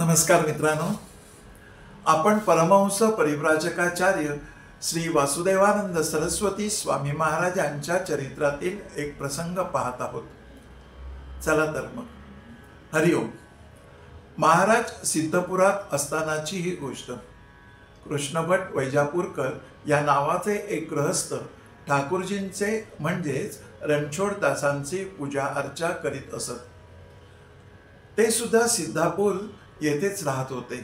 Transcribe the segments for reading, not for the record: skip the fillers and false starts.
नमस्कार मित्रांनो, आपण परमहंस परिव्राजकाचार्य श्री वासुदेवानंद सरस्वती स्वामी महाराजांच्या चरित्रातील एक प्रसंग पाहत आहोत. चला तर मग. हरिओम. महाराज सिद्धपुरात असतानाची ही गोष्ट. कृष्णभट वैजापूरकर या नावाचे एक गृहस्थ ठाकूरजींचे म्हणजेच रणछोडदासांची पूजा अर्चा करीत असत. ते सुद्धा सिद्धापूर येथेच राहत होते.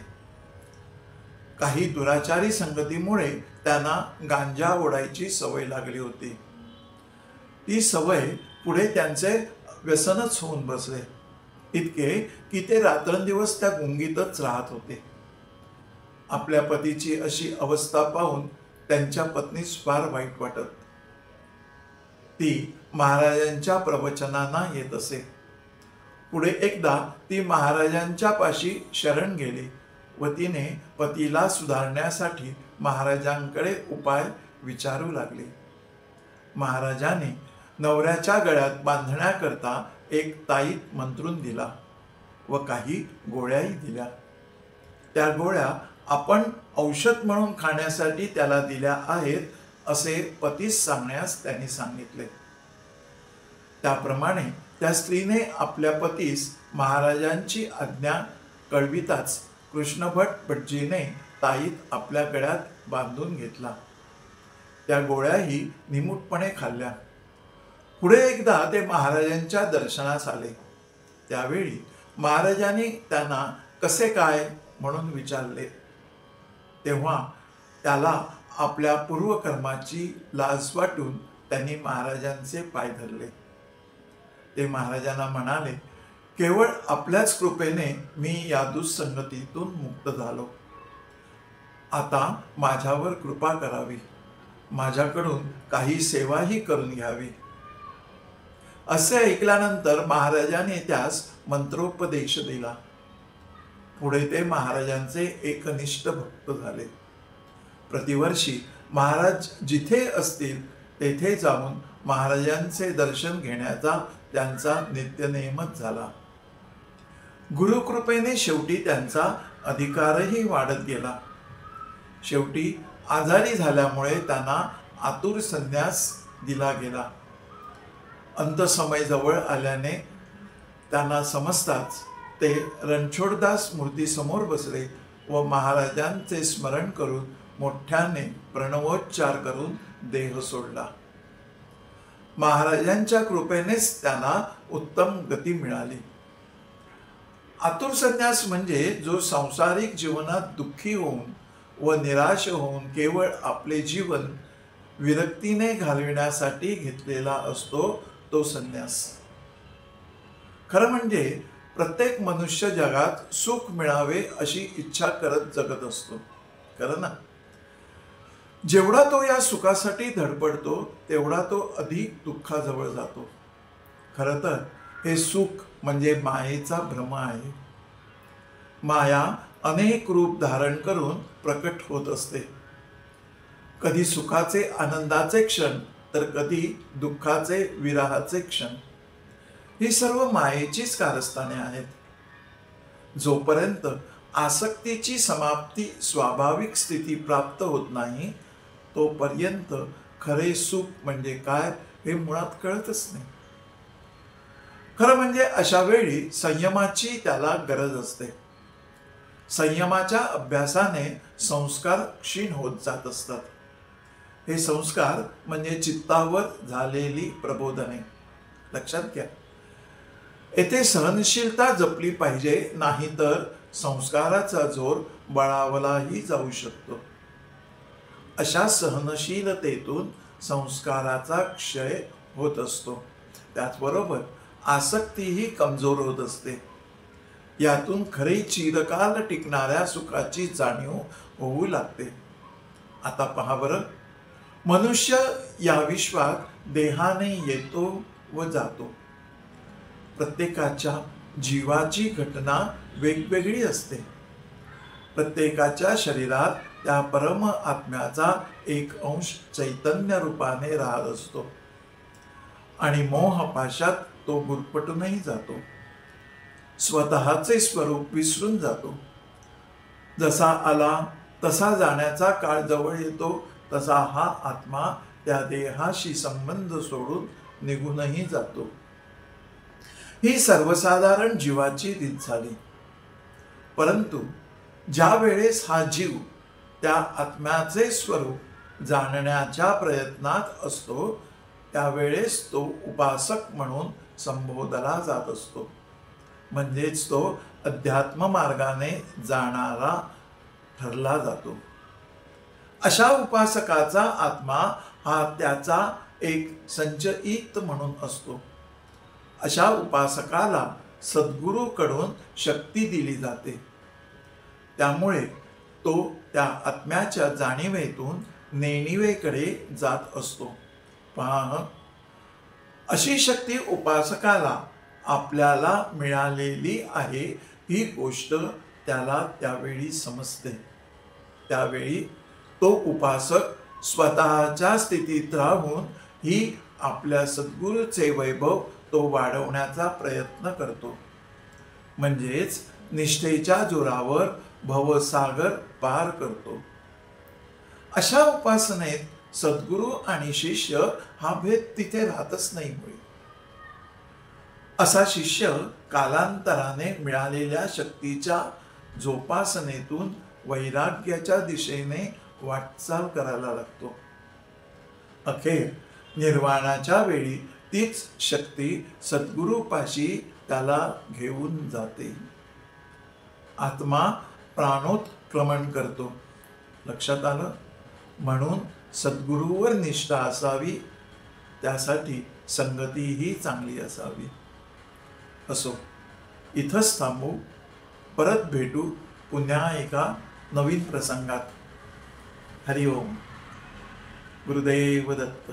काही दुराचारी संगतीमुळे त्यांना गांजा ओढायची सवय लागली होती. ती सवय पुढे त्यांचे व्यसनच होऊन बसले, इतके की ते रात्रंदिवस त्या गुंगीतच राहत होते. आपल्या पतीची अशी अवस्था पाहून त्यांच्या पत्नीस फार वाईट वाटत. ती महाराजांच्या प्रवचनांना येत असे. पुढे एकदा ती महाराजांच्या पाशी शरण गेली व तिने पतीला सुधारण्यासाठी महाराजांकडे उपाय विचारू लागली. महाराजांनी नवऱ्याच्या गळ्यात बांधण्याकरता एक ताईत मंत्रून दिला व काही गोळ्याही दिल्या. त्या गोळ्या आपण औषध म्हणून खाण्यासाठी त्याला दिल्या आहेत असे पतीस सांगण्यास त्यांनी सांगितले. त्याप्रमाणे त्या स्त्रीने आपल्या पतीस महाराजांची आज्ञा कळविताच कृष्णभट भटजीने ताईत आपल्या गळ्यात बांधून घेतला. त्या गोळ्याही निमूटपणे खाल्ल्या. पुढे एकदा ते महाराजांच्या दर्शनास आले. त्यावेळी महाराजांनी त्यांना कसे काय म्हणून विचारले. तेव्हा त्याला आपल्या पूर्वकर्माची लाज वाटून त्यांनी महाराजांचे पाय धरले. ते महाराजांना म्हणाले, केवळ आपल्याच कृपेने मी या दुःसंगतीतून मुक्त झालो. आता माझ्यावर कृपा करावी, माझ्याकडून काही सेवाही करून घ्यावी. असे ऐकल्यानंतर महाराजांनी त्यास मंत्रोपदेश दिला. पुढे ते महाराजांचे एकनिष्ठ भक्त झाले. प्रतिवर्षी महाराज जिथे असतील तेथे जाऊन महाराजांचे दर्शन घेण्याचा त्यांचा नित्यनेमच झाला. गुरुकृपेने शेवटी त्यांचा अधिकारही वाढत गेला. शेवटी आजारी झाल्यामुळे त्यांना आतुर संन्यास दिला गेला. अंतसमय जवळ आल्याने त्यांना समजताच ते रणछोडदास मूर्तीसमोर बसले व महाराजांचे स्मरण करून मोठ्याने प्रणवोच्चार करून देह सोडला. महाराजांच्या कृपेनेच त्यांना उत्तम गती मिळाली. आतुर संन्यास म्हणजे जो सांसारिक जीवनात दुःखी होऊन व निराश होऊन केवळ आपले जीवन विरक्तीने घालविण्यासाठी घेतलेला असतो तो संन्यास. खरं म्हणजे प्रत्येक मनुष्य जगात सुख मिळावे अशी इच्छा करत जगत असतो, खरं ना? जेवढा तो या सुखासाठी धडपडतो तेवढा तो अधिक दुःखाजवळ जातो. खरं तर हे सुख म्हणजे मायेचा भ्रम आहे. माया अनेक रूप धारण करून प्रकट होत असते. कधी सुखाचे आनंदाचे क्षण तर कधी दुःखाचे विरहाचे क्षण. ही सर्व मायेचीच कारस्थाने आहेत. जोपर्यंत आसक्तीची समाप्ती स्वाभाविक स्थिती प्राप्त होत नाही तोपर्यंत खरे सुख म्हणजे काय हे मुळात कळतच नाही. खरं म्हणजे अशा वेळी संयमाची त्याला गरज असते. संयमाच्या अभ्यासाने संस्कार क्षीण होत जात असतात. हे संस्कार म्हणजे चित्तावर झालेली प्रबोधने. लक्षात घ्या, येथे सहनशीलता जपली पाहिजे, नाहीतर संस्काराचा जोर बळावलाही जाऊ शकतो. अशा सहनशीलतेतून संस्काराचा क्षय होत असतो. त्याचबरोबर आसक्तीही कमजोर होत असते. यातून खरी चिरकाल टिकणाऱ्या सुखाची जाणीव होऊ लागते. आता पहा बरं, मनुष्य या विश्वात देहाने येतो व जातो. प्रत्येकाच्या जीवाची घटना वेगवेगळी असते. प्रत्येकाच्या शरीरात त्या परम आत्म्याचा एक अंश चैतन्य रूपाने राहत असतो आणि मोहपाशात तो गुरफटूनही जातो. स्वतःचे स्वरूप विसरून जातो. जसा आला तसा जाण्याचा काळ जवळ येतो, तसा हा आत्मा त्या देहाशी संबंध सोडून निघूनही जातो. ही सर्वसाधारण जीवाची रीत झाली. परंतु ज्या वेळेस हा जीव त्या आत्म्याचे स्वरूप जाणण्याच्या प्रयत्नात असतो, त्यावेळेस तो उपासक म्हणून संबोधला जात असतो. म्हणजेच तो अध्यात्म मार्गाने जाणारा ठरला जातो. अशा उपासकाचा आत्मा हा त्याचा एक संचयित म्हणून असतो. अशा उपासकाला सद्गुरूकडून शक्ती दिली जाते. त्यामुळे तो त्या आत्म्याच्या जाणीवेतून नेणिवेकडे जात असतो. पहा, अशी शक्ती उपासकाला आपल्याला मिळालेली आहे ही गोष्ट त्याला त्यावेळी समजते. त्यावेळी तो उपासक स्वतःच्या स्थितीत राहून ही आपल्या सद्गुरूचे वैभव तो वाढवण्याचा प्रयत्न करतो. म्हणजेच निष्ठेच्या जोरावर भवसागर पार करतो. अशा उपासनेत सद्गुरू आणि शिष्य हा भेद तिथे राहतच नाही. असा शिष्य कालांतराने मिळालेल्या शक्तीच्या जोपासनेतून वैराग्याच्या दिशेने वाटचाल करायला लागतो. अखेर निर्वाणाच्या वेळी तीच शक्ती सद्गुरूपाशी त्याला घेऊन जाते. आत्मा प्राणोत्क्रमण करतो. लक्षात आलं? म्हणून सद्गुरूवर निष्ठा असावी, त्यासाठी संगतीही चांगली असावी. असो, इथंच थांबू. परत भेटू पुन्हा एका नवीन प्रसंगात. हरिओम. गुरुदेव दत्त.